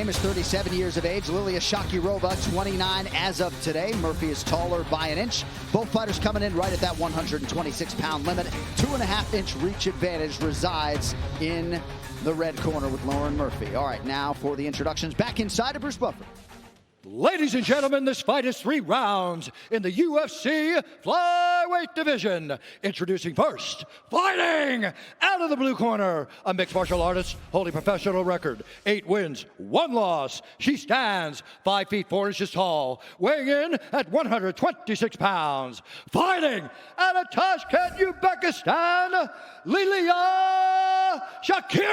name is 37 years of age. Liliya Shakirova, 29 as of today. Murphy is taller by an inch. Both fighters coming in right at that 126-pound limit. 2.5-inch reach advantage resides in the red corner with Lauren Murphy. All right, now for the introductions. Back inside of Bruce Buffer. Ladies and gentlemen, this fight is 3 rounds in the UFC flyweight division. Introducing first, fighting out of the blue corner, a mixed martial artist holding professional record, 8 wins, 1 loss. She stands 5 feet 4 inches tall, weighing in at 126 pounds. Fighting out of Tashkent, Uzbekistan, Liliya Shakirova.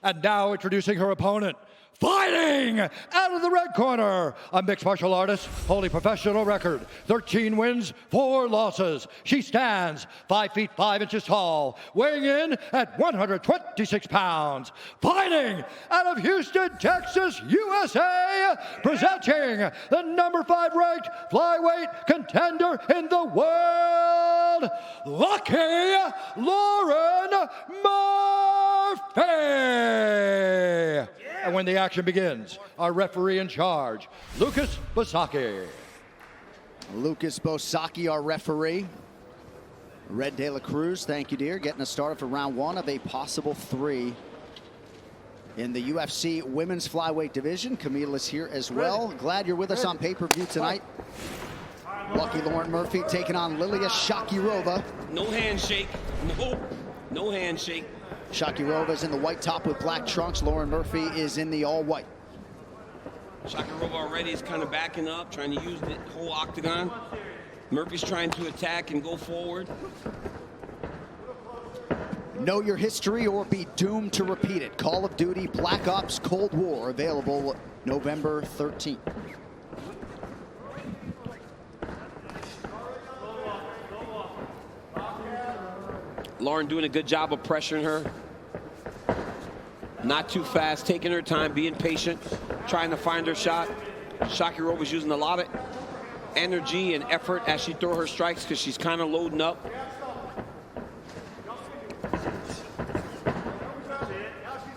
And now introducing her opponent, fighting out of the red corner, a mixed martial artist holding professional record, 13 wins, 4 losses. She stands 5 feet 5 inches tall, weighing in at 126 pounds. Fighting out of Houston, Texas, USA, presenting the number 5 ranked flyweight contender in the world, Lucky Lauren Murphy. And when the action begins, our referee in charge, Lucas Bosaki. Lucas Bosaki, our referee. Red De La Cruz, thank you, dear. Getting us started for round 1 of a possible 3 in the UFC women's flyweight division. Camila's here as well. Glad you're with us on pay-per-view tonight. Lucky Lauren Murphy taking on Liliya Shakirova. No handshake. No handshake. Shakirova is in the white top with black trunks. Lauren Murphy is in the all-white. Shakirova already is kind of backing up, trying to use the whole octagon. Murphy's trying to attack and go forward. Know your history or be doomed to repeat it. Call of Duty Black Ops Cold War, available November 13th. Lauren doing a good job of pressuring her. Not too fast, taking her time, being patient, trying to find her shot. Shakirova was using a lot of energy and effort as she throw her strikes because she's kind of loading up.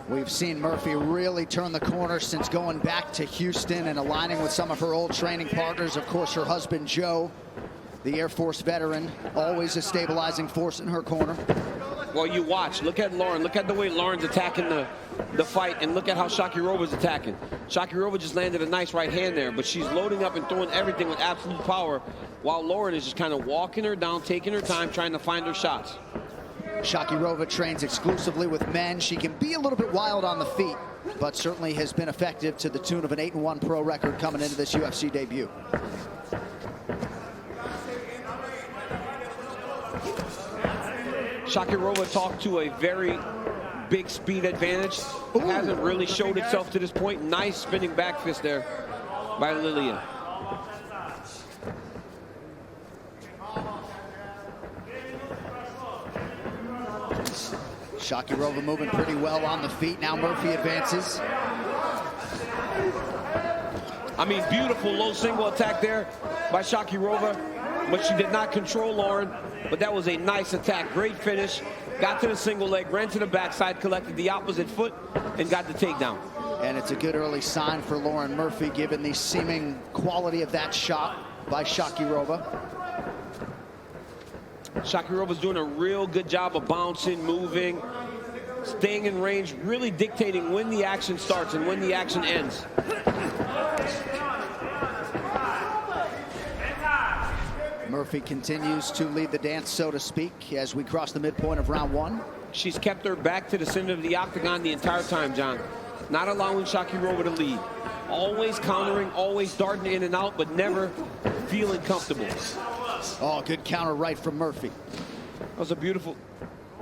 We've seen Murphy really turn the corner since going back to Houston and aligning with some of her old training partners. Of course, her husband, Joe, the Air Force veteran, always a stabilizing force in her corner. Well, you watch. Look at Lauren. Look at the way Lauren's attacking the fight, and look at how Shakirova's attacking. Shakirova just landed a nice right hand there, but she's loading up and throwing everything with absolute power, while Lauren is just kind of walking her down, taking her time, trying to find her shots. Shakirova trains exclusively with men. She can be a little bit wild on the feet, but certainly has been effective to the tune of an 8-1 pro record coming into this UFC debut. Shakirova talked to a very big speed advantage. It hasn't really showed itself to this point. Nice spinning back fist there by Liliya. Shakirova moving pretty well on the feet. Now Murphy advances. I mean, beautiful low single attack there by Shakirova, but she did not control Lauren. But that was a nice attack. Great finish. Got to the single leg, ran to the backside, collected the opposite foot, and got the takedown. And it's a good early sign for Lauren Murphy, given the seeming quality of that shot by Shakirova. Shakirova's doing a real good job of bouncing, moving, staying in range, really dictating when the action starts and when the action ends. Murphy continues to lead the dance, so to speak, as we cross the midpoint of round 1. She's kept her back to the center of the octagon the entire time, John. Not allowing Shakirova to lead. Always countering, always darting in and out, but never feeling comfortable. Oh, good counter right from Murphy. That was a beautiful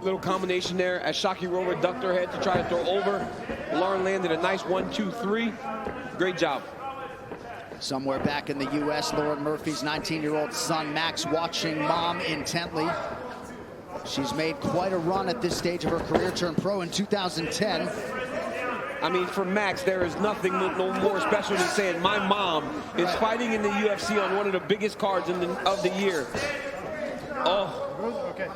little combination there as Shakirova ducked her head to try to throw over. Lauren landed a nice 1-2-3. Great job. Somewhere back in the U.S., Lauren Murphy's 19-year-old son, Max, watching mom intently. She's made quite a run at this stage of her career, turned pro in 2010. I mean, for Max, there is nothing no more special than saying my mom is fighting in the UFC on one of the biggest cards of the year. Oh. Okay.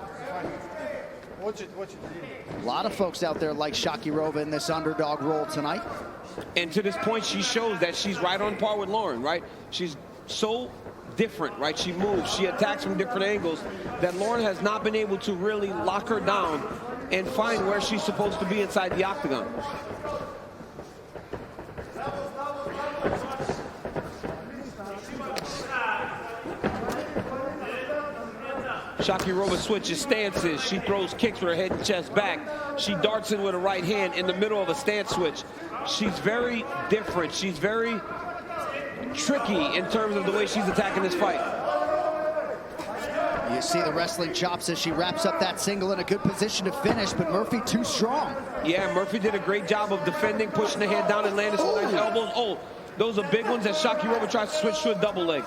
A lot of folks out there like Shakirova in this underdog role tonight. And to this point, she shows that she's right on par with Lauren, right? She's so different, right? She moves, she attacks from different angles that Lauren has not been able to really lock her down and find where she's supposed to be inside the octagon. Shakirova switches stances. She throws kicks with her head and chest back. She darts in with a right hand in the middle of a stance switch. She's very different. She's very tricky in terms of the way she's attacking this fight. You see the wrestling chops as she wraps up that single in a good position to finish, but Murphy too strong. Yeah, Murphy did a great job of defending, pushing the head down and landing some nice elbows. Oh, those are big ones as Shakirova tries to switch to a double leg.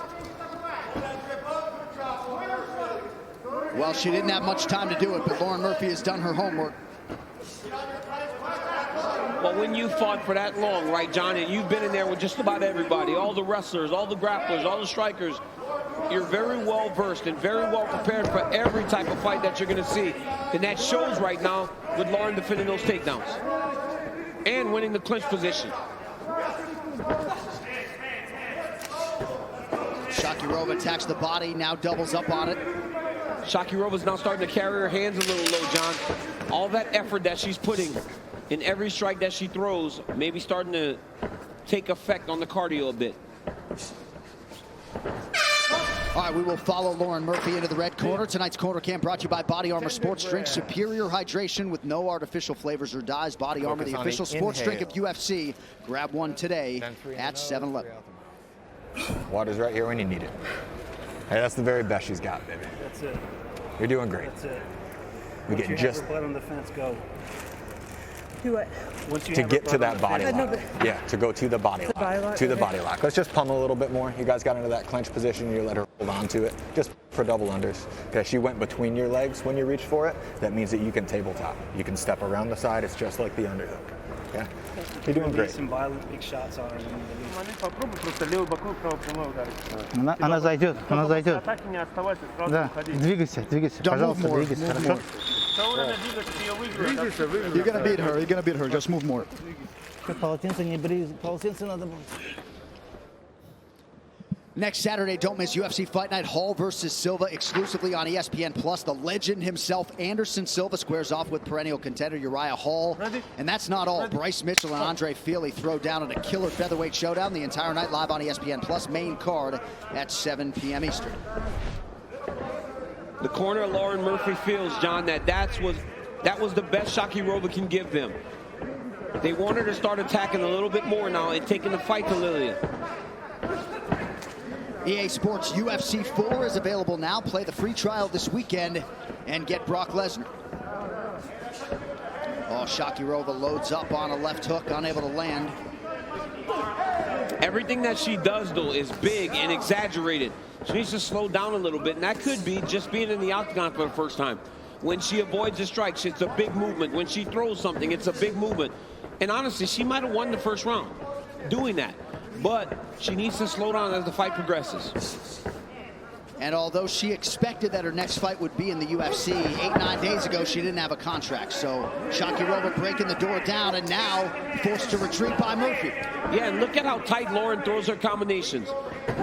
Well, she didn't have much time to do it, but Lauren Murphy has done her homework. Well, when you fought for that long, right, John, and you've been in there with just about everybody, all the wrestlers, all the grapplers, all the strikers, you're very well versed and very well prepared for every type of fight that you're going to see. And that shows right now with Lauren defending those takedowns and winning the clinch position. Shakirova attacks the body, now doubles up on it. Shakirova's now starting to carry her hands a little low, John. All that effort that she's putting in every strike that she throws may be starting to take effect on the cardio a bit. All right, we will follow Lauren Murphy into the red corner. Tonight's corner cam brought to you by Body Armor Sports Drink. Superior hydration with no artificial flavors or dyes. Body Armor, the official sports drink of UFC. Grab one today at 7-Eleven. Water's right here when you need it. Hey, that's the very best she's got, baby. That's it. You're doing great. That's it. We Once get you just have her blood on the fence, go. Do it. Once you to have get her to blood on that the body fence, lock. Yeah, to go to the body lock. body lock, To the okay. body lock. Let's just pummel a little bit more. You guys got into that clench position. You let her hold on to it. Just for double unders. Okay, she went between your legs when you reached for it. That means that you can tabletop. You can step around the side. It's just like the underhook. Okay? You're doing release great. some violent big shots on her. Она зайдет, она зайдет. Да, двигайся, двигайся, пожалуйста, двигайся, хорошо? You're gonna beat her. You're gonna beat her. Just move more. Полотенце не бери, полотенце надо было. Next Saturday, don't miss UFC Fight Night, Hall versus Silva, exclusively on ESPN+. The legend himself, Anderson Silva, squares off with perennial contender Uriah Hall. And that's not all. Bryce Mitchell and Andre Feely throw down in a killer featherweight showdown the entire night live on ESPN+, main card at 7 p.m. Eastern. The corner Lauren Murphy feels, John, that was the best Shakirova can give them. They want her to start attacking a little bit more now and taking the fight to Liliya. EA Sports UFC 4 is available now. Play the free trial this weekend and get Brock Lesnar. Oh, Shakirova loads up on a left hook, unable to land. Everything that she does, though, is big and exaggerated. She needs to slow down a little bit, and that could be just being in the octagon for the first time. When she avoids a strike, it's a big movement. When she throws something, it's a big movement. And honestly, she might have won the first round doing that. But she needs to slow down as the fight progresses. And although she expected that her next fight would be in the UFC, 8-9 days ago, she didn't have a contract. So Shakirova breaking the door down and now forced to retreat by Murphy. Yeah, and look at how tight Lauren throws her combinations.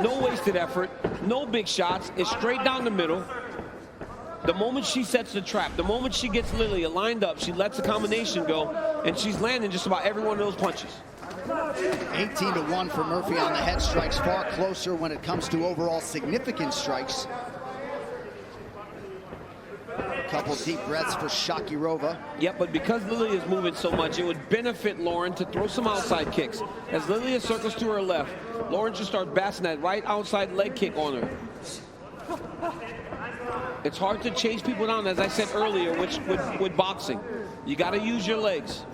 No wasted effort, no big shots. It's straight down the middle. The moment she sets the trap, the moment she gets Liliya lined up, she lets the combination go, and she's landing just about every one of those punches. 18-1 for Murphy on the head strikes, far closer when it comes to overall significant strikes. A couple deep breaths for Shakirova. Yep, but because Liliya is moving so much, it would benefit Lauren to throw some outside kicks. As Liliya circles to her left, Lauren should start basting that right outside leg kick on her. It's hard to chase people down, as I said earlier, with boxing. You got to use your legs.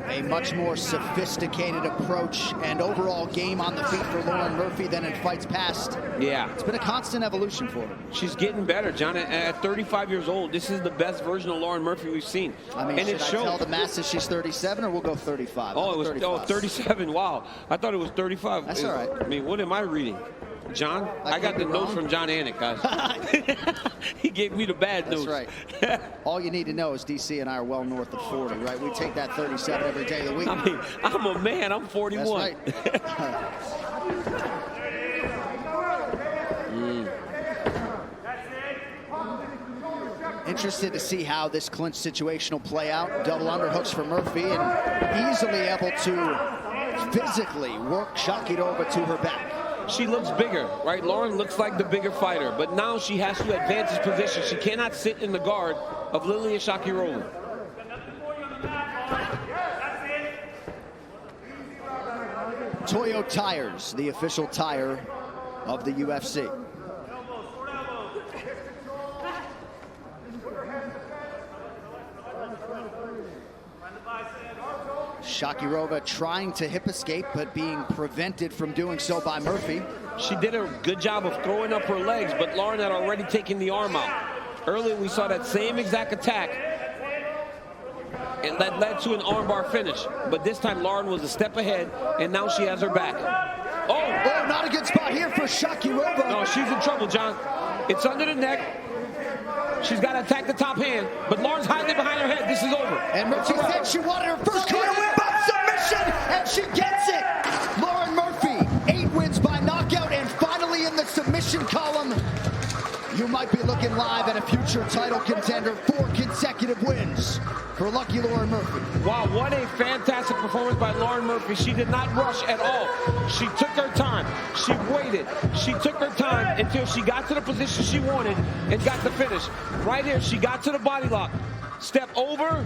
A much more sophisticated approach and overall game on the feet for Lauren Murphy than in fights past. Yeah. It's been a constant evolution for her. She's getting better, John. At 35 years old, this is the best version of Lauren Murphy we've seen. I mean, and should it I shows. tell the masses she's 37 or we'll go 35? Oh, it was 35. 37. Wow. I thought it was 35. That's all right. I mean, what am I reading? John, I could got be the notes wrong. from John Anik, guys. He gave me the bad That's news. right. All you need to know is DC and I are well north of 40, right? We take that 37 every day of the week. I mean, I'm a man. I'm 41. That's right. Interested to see how this clinch situation will play out. Double underhooks for Murphy and easily able to physically work Shakirova to her back. She looks bigger, right? Lauren looks like the bigger fighter, but now she has to advance his position. She cannot sit in the guard of Liliya Shakirova. Toyo Tires, the official tire of the UFC. Shakirova trying to hip escape, but being prevented from doing so by Murphy. She did a good job of throwing up her legs, but Lauren had already taken the arm out. Earlier, we saw that same exact attack, and that led to an armbar finish. But this time, Lauren was a step ahead, and now she has her back. Oh, not a good spot here for Shakirova. No, she's in trouble, John. It's under the neck. She's got to attack the top hand, but Lauren's hiding it behind her head. This is over. And Murphy said she wanted her first career win by submission, and she gets it. Lauren Murphy, 8 wins by knockout, and finally in the submission column. You might be looking live at a future title contender. 4 consecutive wins for lucky Lauren Murphy. Wow, what a fantastic performance by Lauren Murphy. She did not rush at all. She took her time. She waited. She took her time until she got to the position she wanted and got the finish. Right here, she got to the body lock. Step over,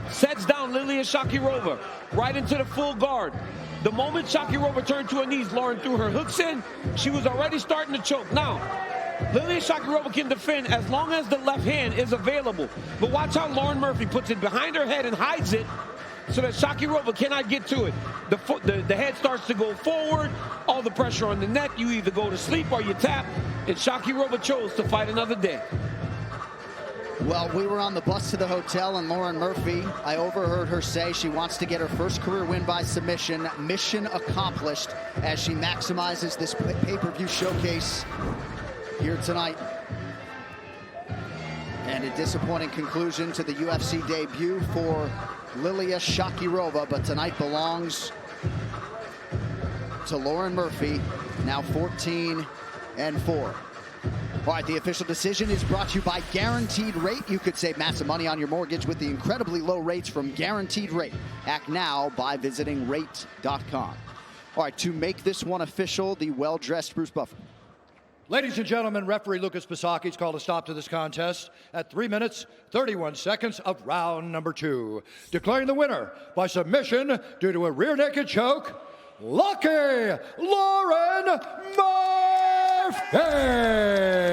sets down Liliya Shakirova right into the full guard. The moment Shakirova turned to her knees, Lauren threw her hooks in. She was already starting to choke. Now, Liliya Shakirova can defend as long as the left hand is available. But watch how Lauren Murphy puts it behind her head and hides it so that Shakirova cannot get to it. The head starts to go forward, all the pressure on the neck. You either go to sleep or you tap, and Shakirova chose to fight another day. Well, we were on the bus to the hotel, and Lauren Murphy, I overheard her say she wants to get her first career win by submission. Mission accomplished as she maximizes this pay-per-view showcase here tonight. And a disappointing conclusion to the UFC debut for Liliya Shakirova, but tonight belongs to Lauren Murphy, now 14-4. All right, the official decision is brought to you by Guaranteed Rate. You could save massive money on your mortgage with the incredibly low rates from Guaranteed Rate. Act now by visiting rate.com. All right, to make this one official, the well-dressed Bruce Buffer. Ladies and gentlemen, referee Lucas Pisacki's called a stop to this contest at 3 minutes, 31 seconds of round number 2. Declaring the winner by submission due to a rear naked choke, lucky Lauren Murphy!